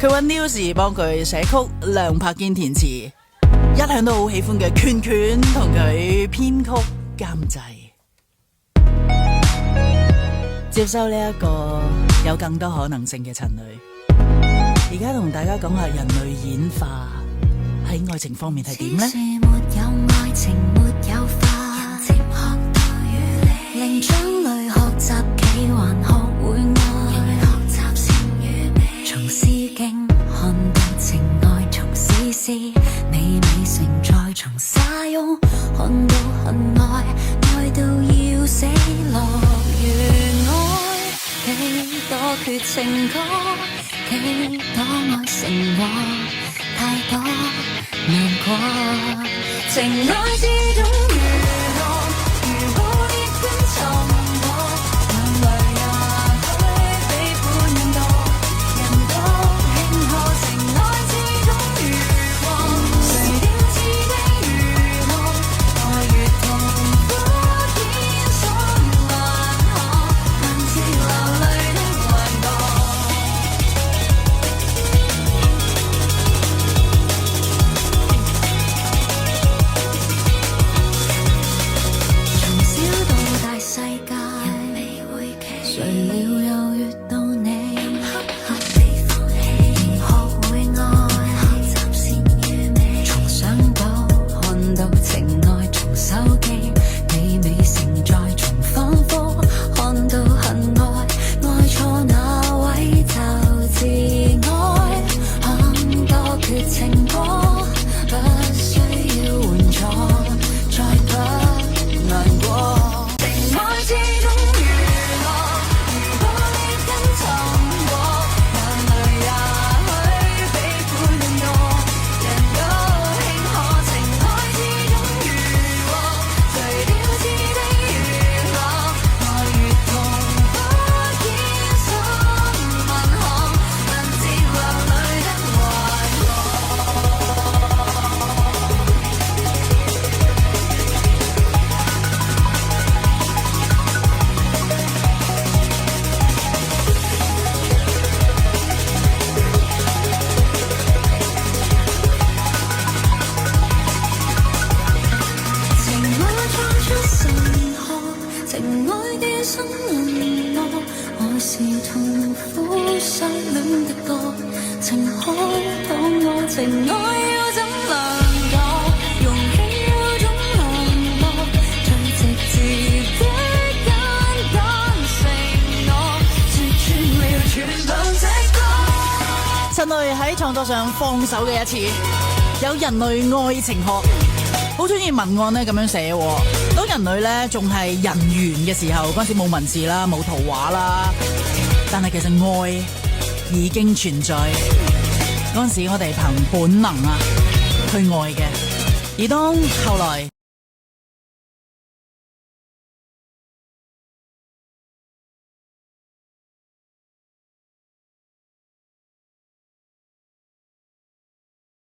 佢揾 News 幫佢寫曲，梁柏堅填詞，一向都好喜歡嘅拳拳同佢編曲監製，接收呢一個有更多可能性嘅陳蕾。而家同大家講下人類演化喺愛情方面係點呢？沒有愛情，沒有化，人漸學到如你，靈長類學習企還學會愛，學習善與美，從詩經看到情愛，從絲絲美美成在，從沙翁看到恨愛，愛到要死樂園愛，幾多缺情歌，幾多愛承諾，太多難過，情愛之中如何？如果烈焰沉沒，眼淚也許比歡多，人都慶賀。情愛之中如何？誰料自己如何？愛越痛苦顯心難可，難自流淚的幻覺。誰料又遇到你，刻刻地放棄，學會愛，學習善與美，從想到看到情愛，從手機美美成在，從仿佛看到恨愛，愛錯那位就自愛，很多缺情歌，不需要援助，再不難過。情愛之中陳蕾喺創作上放手嘅一次，有人類愛情學，好中意文案咧咁樣寫。當人類咧仲係人猿嘅時候，嗰陣時冇文字啦，冇圖畫啦，但係其實愛已經存在。嗰陣時我哋憑本能啊去愛嘅，而當後來